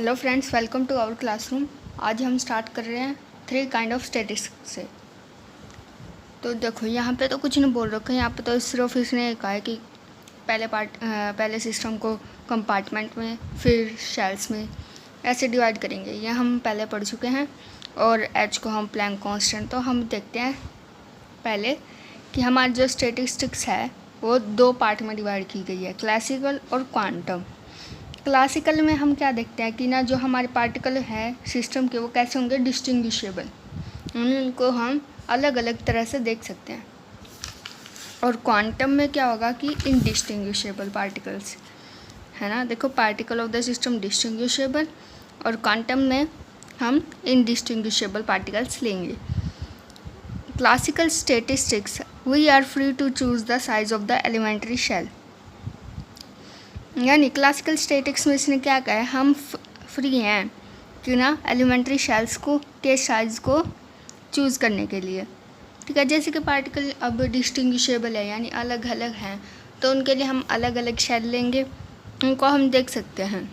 Hello friends, welcome to our classroom. आज हम start कर रहे हैं 3 काइंड ऑफ स्टैटिस्टिक्स से। तो देखो यहाँ पे तो कुछ नहीं बोल रखा है, यहाँ पे तो सिर्फ इसने कहा है कि पहले सिस्टम को कंपार्टमेंट में, फिर शेल्स में ऐसे डिवाइड करेंगे। ये हम पहले पढ़ चुके हैं। और एच को हम प्लैंक कांस्टेंट। तो हम देखते हैं पहले कि हमारी जो स्टैटिस्टिक्स है वो 2 पार्ट में डिवाइड की गई है, क्लासिकल और क्वांटम। क्लासिकल में हम क्या देखते हैं कि ना जो हमारे पार्टिकल है सिस्टम के वो कैसे होंगे, डिस्टिंग्विशेबल, उनको हम अलग अलग तरह से देख सकते हैं। और क्वांटम में क्या होगा कि इनडिस्टिंग्विशेबल पार्टिकल्स है ना। देखो, particle of the system distinguishable और क्वांटम में हम इनडिस्टिंग्विशेबल पार्टिकल्स लेंगे। Classical statistics, we are free to choose the size of the elementary shell. यानी क्लासिकल स्टैटिक्स में इसने क्या कहा है, हम फ्री हैं कि ना एलिमेंट्री शेल्स को के साइज को चूज़ करने के लिए। ठीक है, जैसे कि पार्टिकल अब डिस्टिंग्विशेबल है यानी अलग अलग हैं, तो उनके लिए हम अलग अलग शेल लेंगे। उनको हम देख सकते हैं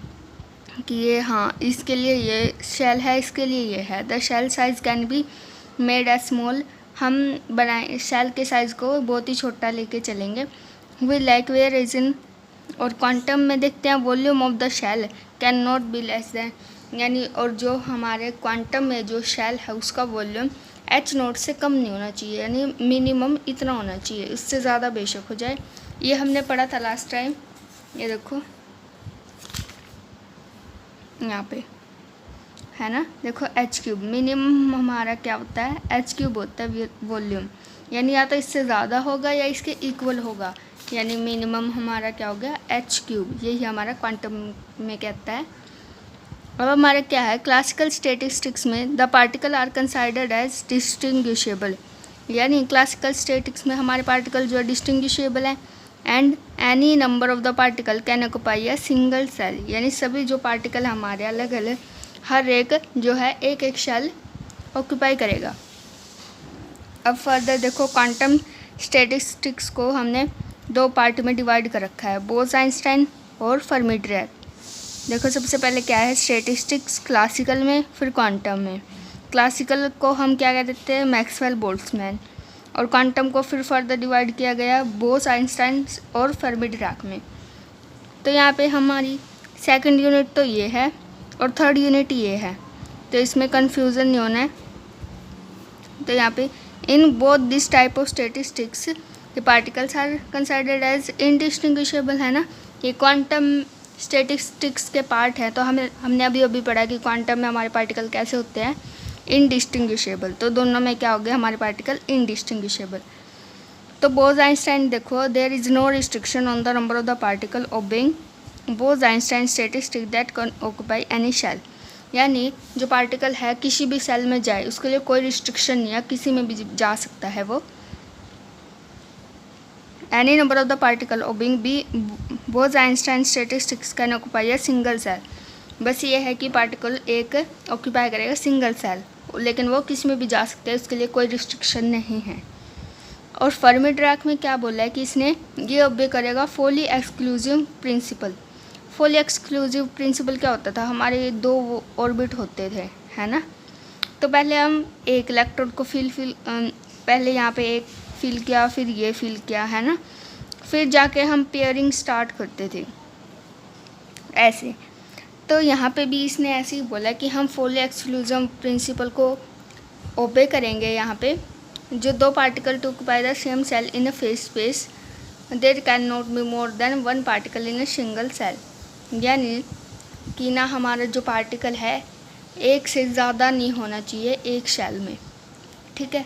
कि ये हाँ इसके लिए ये शेल है, इसके लिए ये है। The shell size can be made as small, हम बनाए शेल के साइज़ को बहुत ही छोटा लेके चलेंगे। We like where is in. और क्वांटम में देखते हैं volume of the shell can not be less than, यानी और जो हमारे क्वांटम में जो शेल है उसका वॉल्यूम एच नोट से कम नहीं होना चाहिए, यानी मिनिमम इतना होना चाहिए, इससे ज़्यादा बेशक हो जाए। ये हमने पढ़ा था लास्ट टाइम। ये देखो यहाँ पे है ना, देखो एच क्यूब मिनिमम हमारा क्या होता है, एच क्यूब होता है वॉल्यूम, यानी या तो इससे ज़्यादा होगा या इसके इक्वल होगा, यानी मिनिमम हमारा क्या हो गया एच क्यूब। यही हमारा क्वांटम में कहता है। अब हमारा क्या है, क्लासिकल स्टैटिस्टिक्स में the particle are considered as distinguishable, यानी क्लासिकल स्टैटिस्टिक्स में हमारे पार्टिकल जो है डिस्टिंग्विशेबल है। And any number of the particle can occupy a single cell, यानी सभी जो पार्टिकल हमारे अलग अलग हर एक जो है एक एक शेल ऑक्यूपाई करेगा। अब फर्दर देखो, क्वांटम स्टैटिस्टिक्स को हमने 2 पार्ट में डिवाइड कर रखा है, बोस-आइंस्टाइन और फर्मी-डिराक। देखो सबसे पहले क्या है स्टैटिस्टिक्स क्लासिकल में, फिर क्वांटम में। क्लासिकल को हम क्या कह देते हैं, मैक्सवेल बोल्ट्जमैन, और क्वांटम को फिर फर्दर डिवाइड किया गया बोस-आइंस्टाइन और फर्मी-डिराक में। तो यहाँ पे हमारी सेकंड यूनिट तो ये है और थर्ड यूनिट ये है, तो इसमें कन्फ्यूज़न नहीं होना है। तो यहाँ पे in both this type of statistics ये particles are considered as indistinguishable, है ना। ये क्वांटम स्टैटिस्टिक्स के पार्ट है। तो हमने अभी पढ़ा कि क्वांटम में हमारे पार्टिकल कैसे होते हैं, इनडिस्टिंग्विशेबल। तो दोनों में क्या हो गया, हमारे पार्टिकल इनडिस्टिंग्विशेबल। तो बोस-आइंस्टाइन देखो, there is no restriction on the number of the particle obeying Bose Einstein statistic that can occupy any shell, यानी जो पार्टिकल है किसी भी सेल में जाए उसके लिए कोई रिस्ट्रिक्शन नहीं है, किसी में भी जा सकता है वो। Any number of the particle obeying Bose-Einstein statistics can occupy a single cell। बस ये है कि पार्टिकल एक ऑक्यूपाई करेगा सिंगल सेल, लेकिन वो किसी में भी जा सकते हैं, उसके लिए कोई रिस्ट्रिक्शन नहीं है। और फर्मी-डिराक में क्या बोला है कि इसने ये ओबे करेगा fully exclusive principle. Fully exclusive principle क्या होता था, हमारे 2 ऑर्बिट होते थे, है ना। तो पहले हम एक इलेक्ट्रोड को पहले यहाँ पे एक फिल किया, फिर ये फिल किया, है ना, फिर जाके हम पेयरिंग स्टार्ट करते थे ऐसे। तो यहाँ पे भी इसने ऐसे ही बोला कि हम फुली एक्सक्लूसिव प्रिंसिपल को ओबे करेंगे। यहाँ पे जो 2 particle to occupy the same cell in a phase space, there can not be more than 1 particle in a single cell, यानी कि ना हमारा जो पार्टिकल है एक से ज़्यादा नहीं होना चाहिए एक शेल में। ठीक है,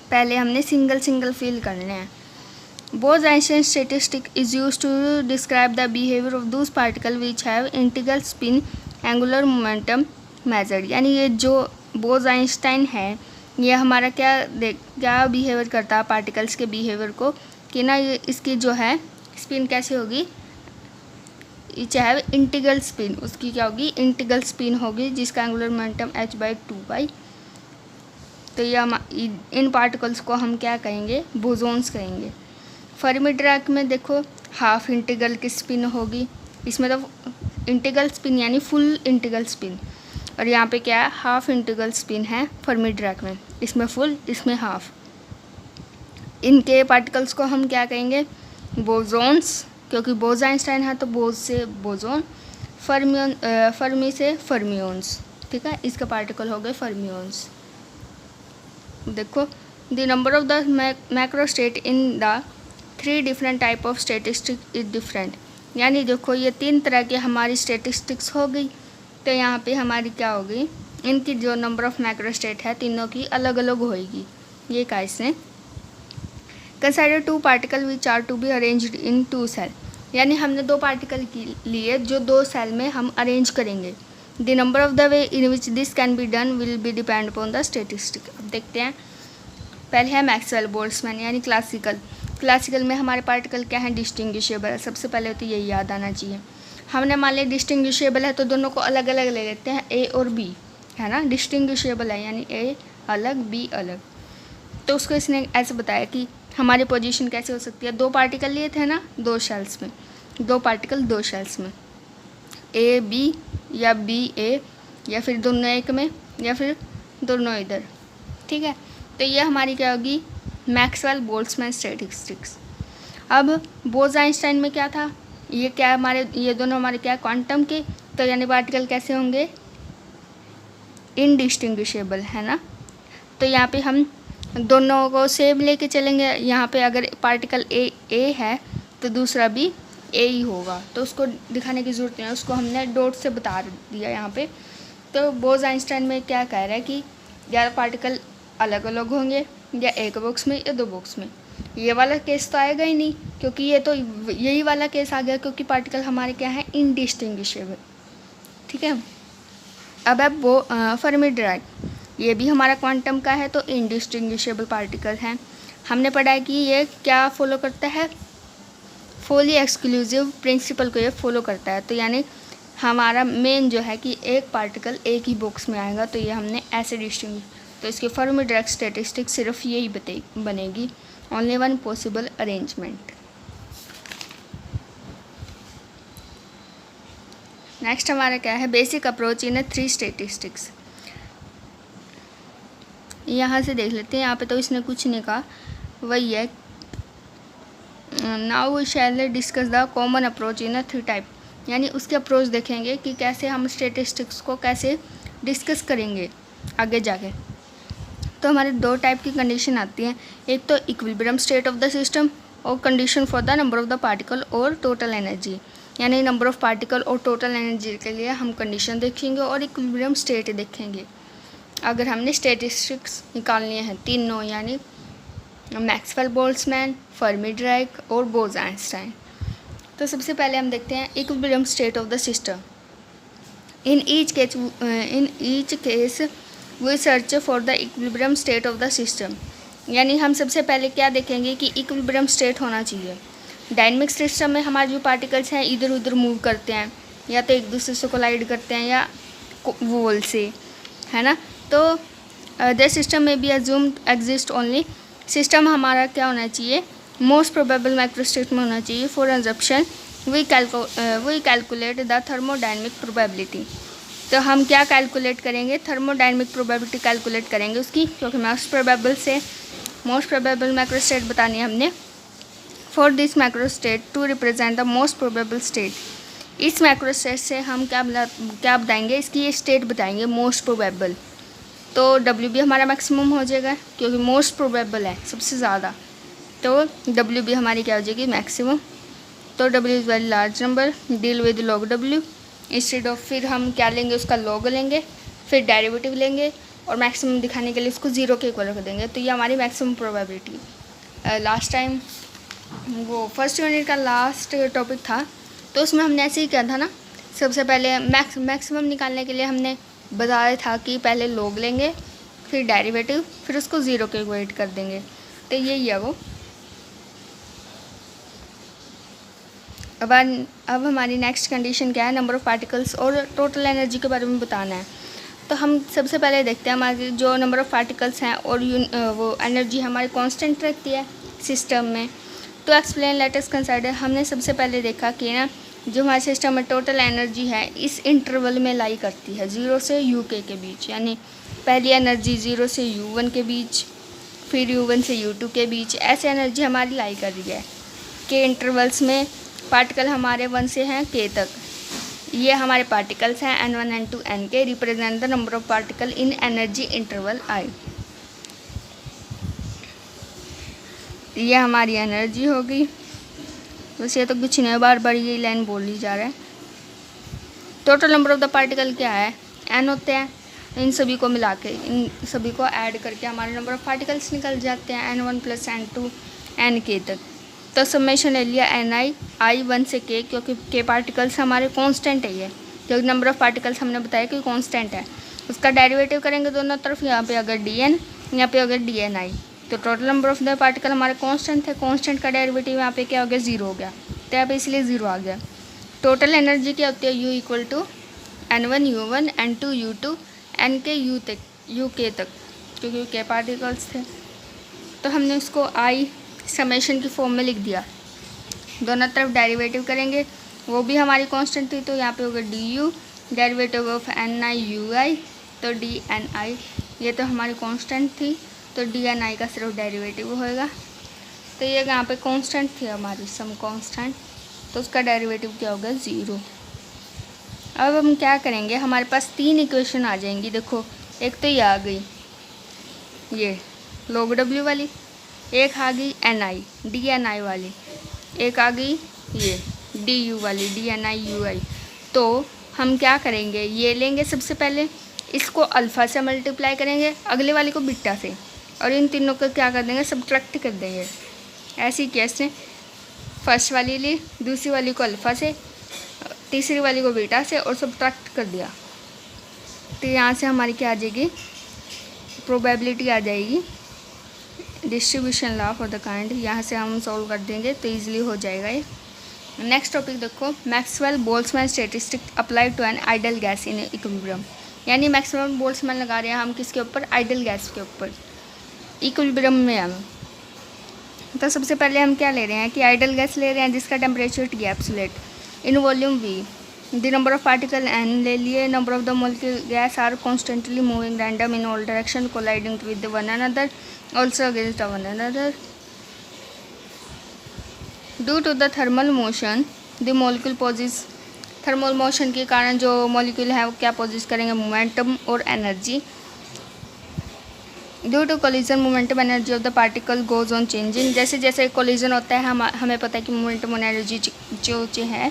पहले हमने सिंगल फील करने हैं। Bose Einstein statistic is used to describe the behaviour of those particle which have integral spin angular momentum measured, यानी ये जो बोस-आइंस्टाइन है ये हमारा क्या बिहेवियर करता है पार्टिकल्स के बिहेवियर को, कि ना ये इसकी जो है स्पिन कैसे होगी, चाहे इंटीग्रल स्पिन, उसकी क्या होगी इंटीग्रल स्पिन होगी, जिसका एंगुलर मोमेंटम h/2 तो ये इन पार्टिकल्स को हम क्या कहेंगे, बोसोन्स कहेंगे। फर्मी-डिराक में देखो हाफ इंटीग्रल की स्पिन होगी, इसमें तो इंटीग्रल स्पिन यानी फुल इंटीग्रल स्पिन, और यहाँ पे क्या है, हाफ इंटीग्रल स्पिन है फर्मी डिराक में, इसमें फुल इसमें हाफ। इनके पार्टिकल्स को हम क्या कहेंगे, बोजोन्स, क्योंकि बोज आइंस्टाइन है तो बोज से बोजोन, फर्मी से फर्मियोन्स, ठीक है, इसका पार्टिकल हो गए फर्मियोन्स। देखो, the number of the macrostate in the 3 different type of statistic is different, यानी देखो ये 3 तरह की हमारी स्टेटिस्टिक्स हो गई। तो यहाँ पे हमारी क्या होगी, इनकी जो नंबर ऑफ मैक्रोस्टेट है तीनों की अलग अलग होएगी। ये कहा इसने, consider 2 particle which are to be arranged in 2 cell, यानी हमने 2 पार्टिकल के लिए जो 2 सेल में हम अरेंज करेंगे। The number of the way in which this can be done will be depend upon the statistic. अब देखते हैं, पहले है मैक्सवेल बोल्ट्जमैन यानी क्लासिकल में हमारे पार्टिकल क्या है, डिस्टिंग्विशेबल। सबसे पहले तो यही याद आना चाहिए। हमने मान लिया डिस्टिंग्विशेबल है तो दोनों को अलग अलग ले लेते हैं, ए और बी, है ना, डिस्टिंग्विशेबल है यानी ए अलग बी अलग। तो उसको इसने ऐसे बताया कि हमारी पोजीशन कैसे हो सकती है, 2 पार्टिकल लिए थे ना 2 शेल्स में, 2 पार्टिकल 2 शेल्स में, ए बी या बी ए, या फिर दोनों एक में, या फिर दोनों इधर, ठीक है। तो ये हमारी क्या होगी, मैक्सवेल बोल्ट्जमैन स्टैटिस्टिक्स। अब बोज आइंस्टाइन में क्या था, ये क्या हमारे, ये दोनों हमारे क्या क्वांटम के, तो यानी पार्टिकल कैसे होंगे, इनडिस्टिंग्विशेबल, है ना। तो यहाँ पे हम दोनों को सेम लेके चलेंगे। यहाँ पे अगर पार्टिकल ए है तो दूसरा भी ए ही होगा, तो उसको दिखाने की ज़रूरत नहीं है, उसको हमने डॉट से बता दिया यहाँ पे। तो बोज आइंस्टाइन में क्या कह रहा है कि या पार्टिकल अलग अलग होंगे, या एक बॉक्स में या 2 बॉक्स में। ये वाला केस तो आएगा ही नहीं, क्योंकि ये तो यही वाला केस आ गया, क्योंकि पार्टिकल हमारे क्या है, इनडिस्टिंग्विशेबल, ठीक है। अब है वो फर्मी डिराक, ये भी हमारा क्वांटम का है तो इनडिस्टिंग्विशेबल पार्टिकल है। हमने पढ़ा है कि ये क्या फॉलो करता है, फुली एक्सक्लूसिव प्रिंसिपल को ये फॉलो करता है। तो यानी हमारा मेन जो है कि एक पार्टिकल एक ही बॉक्स में आएगा, तो ये हमने ऐसे डिस्टिंग, तो इसकी फर्मी डिराक स्टैटिस्टिक्स सिर्फ यही बनेगी, only one possible arrangement. Next हमारा क्या है, बेसिक अप्रोच इन 3 स्टैटिस्टिक्स। यहाँ से देख लेते हैं, यहाँ पे तो इसने कुछ नहीं कहा, वही है, now we shall discuss the common approach in 3 type, यानी उसके अप्रोच देखेंगे कि कैसे हम स्टैटिस्टिक्स को कैसे डिस्कस करेंगे आगे जाके। तो हमारे 2 टाइप की कंडीशन आती हैं, एक तो equilibrium state of the system और condition for the number of the particle और टोटल एनर्जी, यानी नंबर ऑफ पार्टिकल और टोटल एनर्जी के लिए हम कंडीशन देखेंगे और इक्विलिब्रियम स्टेट देखेंगे अगर हमने स्टैटिस्टिक्स निकालनी है तीनों, यानी मैक्सवेल बोल्ट्जमैन, फर्मी डिराक और बोज आइंस्टाइन। तो सबसे पहले हम देखते हैं equilibrium state of the system. In each case we search for the equilibrium state of the system, यानी हम सबसे पहले क्या देखेंगे कि इक्विलिब्रियम स्टेट होना चाहिए। डायनेमिक सिस्टम में हमारे जो पार्टिकल्स हैं इधर उधर मूव करते हैं, या तो एक दूसरे से कोलाइड करते हैं या वॉल से, है ना। तो द सिस्टम में B assumed exist only, system हमारा क्या होना चाहिए, मोस्ट प्रोबेबल मैक्रोस्टेट में होना चाहिए। For example we calculate the thermodynamic probability, तो हम क्या कैलकुलेट करेंगे, थर्मोडायनेमिक प्रोबेबिलिटी कैलकुलेट करेंगे उसकी, क्योंकि मोस्ट प्रोबेबल मैक्रोस्टेट बतानी है हमने। For this macrostate to represent the most probable state, इस मैक्रोस्टेट से हम क्या बताएंगे, इसकी ये स्टेट बताएंगे मोस्ट प्रोबेबल। तो डब्ल्यू बी हमारा मैक्सिमम हो जाएगा, क्योंकि मोस्ट प्रोबेबल है सबसे ज़्यादा, तो डब्ल्यू बी हमारी क्या हो जाएगी, मैक्सिमम। तो W is very large number, deal with log W instead of, फिर हम क्या लेंगे, उसका लॉग लेंगे, फिर डेरिवेटिव लेंगे और मैक्सिमम दिखाने के लिए उसको 0 के इक्वल रख देंगे। तो ये हमारी मैक्सिमम प्रोबेबिलिटी। लास्ट टाइम वो फर्स्ट यूनिट का लास्ट टॉपिक था, तो उसमें हमने ऐसे ही किया था ना, सबसे पहले मैक्सिमम निकालने के लिए हमने बताया था कि पहले लॉग लेंगे, फिर डेरिवेटिव, फिर उसको 0 के इक्वेट कर देंगे। तो यही है वो। अब हमारी नेक्स्ट कंडीशन क्या है, नंबर ऑफ़ पार्टिकल्स और टोटल एनर्जी के बारे में बताना है। तो हम सबसे पहले देखते हैं हमारे जो नंबर ऑफ़ पार्टिकल्स हैं और वो एनर्जी हमारी कांस्टेंट रहती है सिस्टम में। तो एक्सप्लेन लेट अस कंसिडर, हमने सबसे पहले देखा कि ना जो हमारे सिस्टम में टोटल एनर्जी है इस इंटरवल में लाई करती है 0 से UK के बीच। यानी पहली एनर्जी 0 से U1 के बीच, फिर U1 से U2 के बीच, ऐसे एनर्जी हमारी लाई कर रही है के इंटरवल्स में। पार्टिकल हमारे 1 से हैं K तक। ये हमारे पार्टिकल्स हैं N1 N2 Nk, represent the number of particle in energy interval I। ये हमारी एनर्जी होगी। बस ये तो कुछ नहीं, बार बार ये लाइन बोली जा रहा है। Total number of the particle क्या है, N होते हैं। इन सभी को मिला के, इन सभी को ऐड करके हमारे नंबर ऑफ पार्टिकल्स निकल जाते हैं N1 + N2 Nk तक। तो समेशन ले लिया Ni I1 से K, क्योंकि K पार्टिकल्स हमारे कांस्टेंट है। ये जो नंबर ऑफ पार्टिकल्स हमने बताया कि कांस्टेंट है, उसका डेरिवेटिव करेंगे दोनों तरफ। यहाँ पे अगर Dn, यहाँ पे अगर Dni, तो total number of the particle हमारे कांस्टेंट थे। कांस्टेंट का डेरिवेटिव यहाँ पे क्या हो गया, 0 हो गया, तो यहाँ पे इसलिए 0 आ गया। टोटल एनर्जी क्या होती है, U = N1 U1 N2 U2 Nk UK तक, क्योंकि K पार्टिकल्स थे। तो हमने उसको I समेशन की फॉर्म में लिख दिया। दोनों तरफ डेरिवेटिव करेंगे, वो भी हमारी कांस्टेंट थी, तो यहाँ पे होगा du derivative of Ni Ui, तो Dni, ये तो हमारी कांस्टेंट थी, तो Dni का सिर्फ डेरिवेटिव होएगा। तो ये यहाँ पे कांस्टेंट थी हमारी सम कांस्टेंट, तो उसका डेरिवेटिव क्या होगा, 0। अब हम क्या करेंगे, हमारे पास 3 इक्वेशन आ जाएंगी। देखो, एक तो ये आ गई, ये log W वाली, एक आ गई Ni Dni वाली, एक आ गई ये Du वाली Dni Ui। तो हम क्या करेंगे, ये लेंगे सबसे पहले, इसको अल्फ़ा से मल्टीप्लाई करेंगे, अगले वाले को बीटा से, और इन तीनों को क्या कर देंगे, सब्ट्रैक्ट कर देंगे। ऐसी कैसे, फर्स्ट वाली ली, दूसरी वाली को अल्फ़ा से, तीसरी वाली को बीटा से, और सब्ट्रैक्ट कर दिया। तो यहाँ से हमारी क्या आ जाएगी, प्रोबेबिलिटी आ जाएगी, distribution law for the kind. यहाँ से हम सॉल्व कर देंगे तो ईजिली हो जाएगा ये। नेक्स्ट टॉपिक देखो, Maxwell Boltzmann statistic applied to an ideal gas in equilibrium. यानी मैक्सवेल बोल्ट्जमैन लगा रहे हैं हम किसके ऊपर, आइडल गैस के ऊपर, इक्विलिब्रियम में हम। तो सबसे पहले हम क्या ले रहे हैं कि आइडल गैस ले रहे हैं जिसका temperature T absolute in volume V, the number of particle N ले लिए, number of the molecule gas are constantly moving random in all direction colliding with one another also against one another. Due to the thermal motion, the molecule poses, thermal motion के कारण जो molecule है वो क्या poses करेंगे, momentum और energy. Due to collision momentum energy of the particle goes on changing. जैसे जैसे कोलिजन होता है हमें पता है कि मोमेंटम और एनर्जी जो है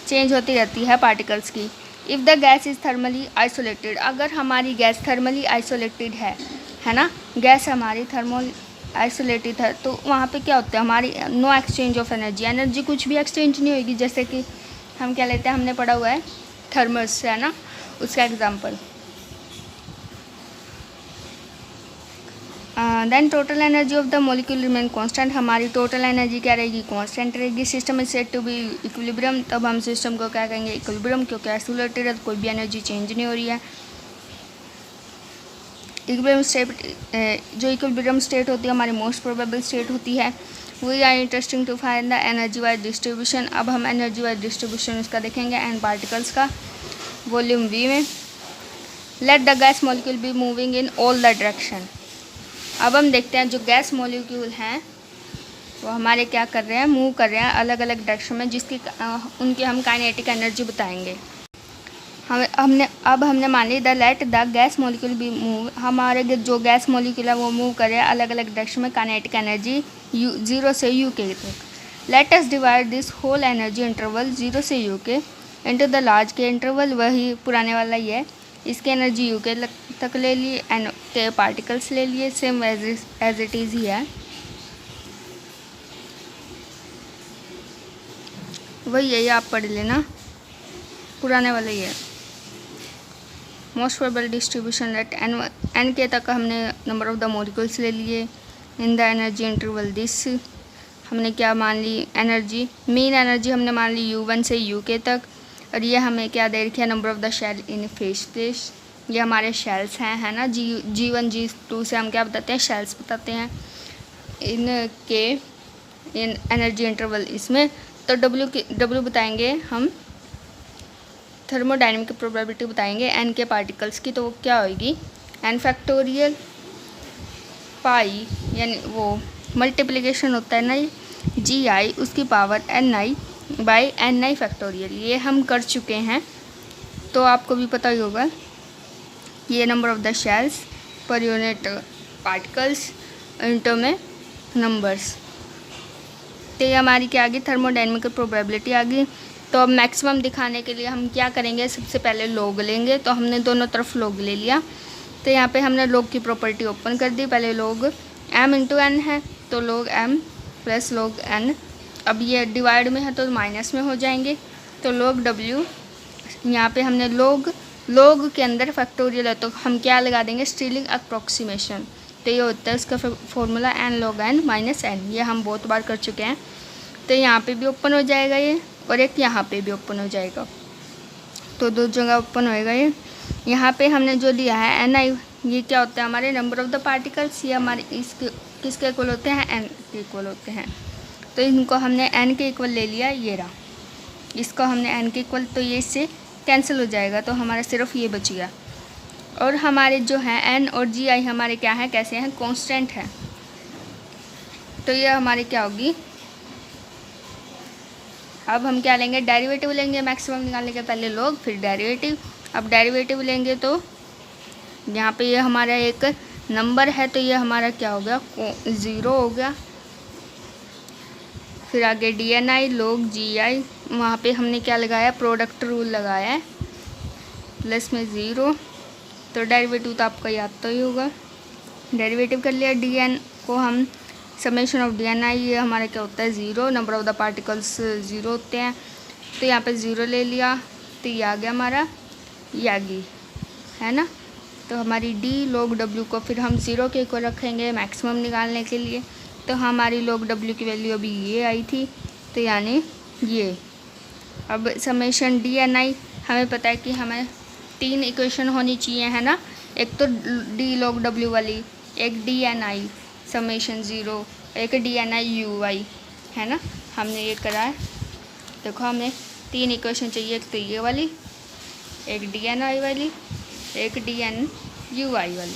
चेंज होती रहती है पार्टिकल्स की। If the gas is thermally isolated, अगर हमारी गैस थर्मली आइसोलेटेड है ना, गैस हमारी थर्मल आइसोलेटेड है, तो वहाँ पे क्या होता है, हमारी no exchange of energy, energy कुछ भी एक्सचेंज नहीं होगी। जैसे कि हम क्या लेते हैं, हमने पढ़ा हुआ है थर्मस, है ना, उसका example. Then total energy of the molecule remain constant, हमारी टोटल एनर्जी क्या रहेगी, कांस्टेंट रहेगी। System is said to be equilibrium, तब हम सिस्टम को क्या कहेंगे, इक्विलिब्रियम, क्योंकि आइसोलेटेड है, कोई भी एनर्जी चेंज नहीं हो रही है। इक्विलिब्रियम स्टेट, जो इक्विलिब्रियम स्टेट होती है हमारी मोस्ट प्रोबेबल स्टेट होती है। We are interesting to find the energy wise distribution. अब हम एनर्जी वाइज डिस्ट्रीब्यूशन उसका देखेंगे एंड पार्टिकल्स का वॉल्यूम V में। Let the gas molecule be moving in all the direction. अब हम देखते हैं जो गैस मॉलिक्यूल हैं वो हमारे क्या कर रहे हैं, मूव कर रहे हैं अलग अलग डायरेक्शन में, जिसकी उनकी हम काइनेटिक एनर्जी बताएंगे। हमने मान ली the let the gas molecule be move, हमारे जो गैस मॉलिक्यूल है वो मूव कर रहे हैं अलग अलग डायरेक्शन में, काइनेटिक एनर्जी 0 से UK तक। Let us divide this whole energy interval 0 से UK into the large K interval, वही पुराने वाला ही है। इसकी एनर्जी UK तक ले लिए एंड के पार्टिकल्स ले लिए, सेम एज इट इज़ ही है, वही यही आप पढ़ लेना, पुराने वाला ही है। Most probable distribution let N के तक हमने नंबर ऑफ द मॉलिक्यूल्स ले लिए in the energy interval this. हमने क्या मान ली, एनर्जी, मीन एनर्जी हमने मान ली U1 से UK तक, और ये हमें क्या दे रखी है, number of the shell in phase place. ये हमारे शेल्स हैं, है ना, G1 G2 से हम क्या बताते हैं, शेल्स बताते हैं। इन के इन एनर्जी इंटरवल इसमें तो डब्ल्यू बताएंगे हम, थर्मोडायनेमिक प्रोबेबिलिटी बताएंगे एन के पार्टिकल्स की, तो वो क्या होगी एन फैक्टोरियल पाई, यानी वो मल्टीप्लिकेशन होता है ना जी आई उसकी power n i by n i factorial, ये हम कर चुके हैं तो आपको भी पता ही होगा। ये number of the shells per unit particles into में नंबर्स, तो ये हमारी क्या आ गई थर्मोडायनेमिक प्रोबेबिलिटी आ गई। तो अब मैक्सिमम दिखाने के लिए हम क्या करेंगे, सबसे पहले लॉग लेंगे, तो हमने दोनों तरफ लॉग ले लिया। तो यहाँ पे हमने लॉग की प्रॉपर्टी ओपन कर दी, पहले लॉग m इंटू एन है तो log m plus log n, अब ये डिवाइड में है तो माइनस में हो जाएंगे, तो लॉग w, यहाँ पे हमने लॉग के अंदर फैक्टोरियल है तो हम क्या लगा देंगे स्टीलिंग अप्रॉक्सीमेशन, तो ये होता है उसका formula n log n minus n, ये हम बहुत बार कर चुके हैं। तो यहाँ पे भी ओपन हो जाएगा ये, और एक यहाँ पे भी ओपन हो जाएगा, तो दो जगह ओपन होएगा ये। यहाँ पे हमने जो लिया है एन आई, ये क्या होता है हमारे नंबर ऑफ द पार्टिकल्स, ये हमारे इसके किसके इक्वल होते हैं एन के इक्वल होते हैं, तो इनको हमने एन के इक्वल ले लिया, ये रहा, इसको हमने एन के इक्वल, तो ये इससे कैंसिल हो जाएगा तो हमारा सिर्फ ये बच गया। और हमारे जो हैं एन और जी आई हमारे क्या हैं, कैसे हैं, कांस्टेंट है, तो ये हमारे क्या होगी। अब हम क्या लेंगे, डेरिवेटिव लेंगे मैक्सिमम निकालने के पहले लॉग फिर डेरिवेटिव। अब डेरिवेटिव लेंगे तो यहाँ पे ये हमारा एक नंबर है तो ये हमारा क्या हो गया 0 हो गया। फिर आगे D N I log G I, वहाँ पे हमने क्या लगाया प्रोडक्ट रूल लगाया है, प्लस में 0, तो डेरिवेटिव तो आपका याद तो ही होगा। डेरिवेटिव कर लिया डी एन को हम, समेशन ऑफ डी एन आई, ये हमारा क्या होता है 0, नंबर ऑफ द पार्टिकल्स 0 होते हैं, तो यहाँ पे 0 ले लिया, तो ये आ गया हमारा, ये आ गई है ना। तो हमारी डी लॉग डब्ल्यू को फिर हम 0 के इक्वल रखेंगे मैक्सिमम निकालने के लिए, तो हमारी लॉग डब्ल्यू की वैल्यू अभी ये आई थी, तो यानी ये। अब समेशन डी एन आई, हमें पता है कि हमें 3 इक्वेशन होनी चाहिए है ना, एक तो डी लॉग डब्ल्यू वाली, एक डी एन आई समेशन 0, एक डी एन आई यू आई, है ना, हमने ये करा है। देखो हमें 3 इक्वेशन चाहिए, एक तो ये वाली, एक डी एन आई वाली, एक डी एन यू आई वाली,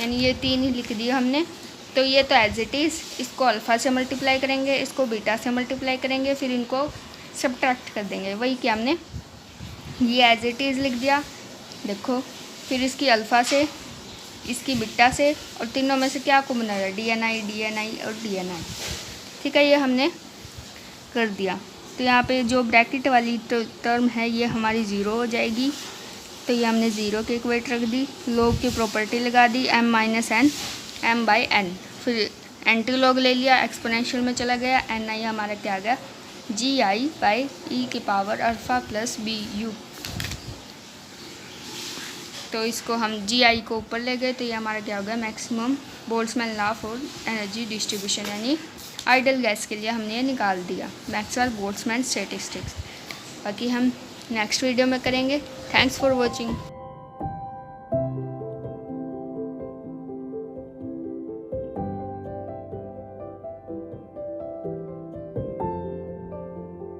यानी ये 3 ही लिख दिए हमने। तो ये तो एज इट इज़, इसको अल्फ़ा से मल्टीप्लाई करेंगे, इसको बीटा से मल्टीप्लाई करेंगे, फिर इनको सब्ट्रैक्ट कर देंगे, वही कि हमने ये एज इट इज़ लिख दिया। देखो फिर इसकी अल्फ़ा से, इसकी बीटा से, और तीनों में से क्या को बना रहा है डी एन आई और डी एन आई, ठीक है, ये हमने कर दिया। तो यहाँ पे जो ब्रैकेट वाली टर्म है ये हमारी 0 हो जाएगी, तो ये हमने 0 के इक्वेट रख दी, लॉग की प्रॉपर्टी लगा दी m minus n m by n, फिर एंटी लॉग ले लिया, एक्सपोनेंशियल में चला गया, एन आई हमारा क्या आ गया जी आई बाई ई की power alpha plus b u, तो इसको हम जी आई को ऊपर ले गए, तो ये हमारा क्या हो गया maximum Boltzmann law for energy distribution, यानी आइडल गैस के लिए हमने ये निकाल दिया मैक्सवेल बोल्ट्जमैन स्टैटिस्टिक्स। बाकी हम नेक्स्ट वीडियो में करेंगे। Thanks for watching.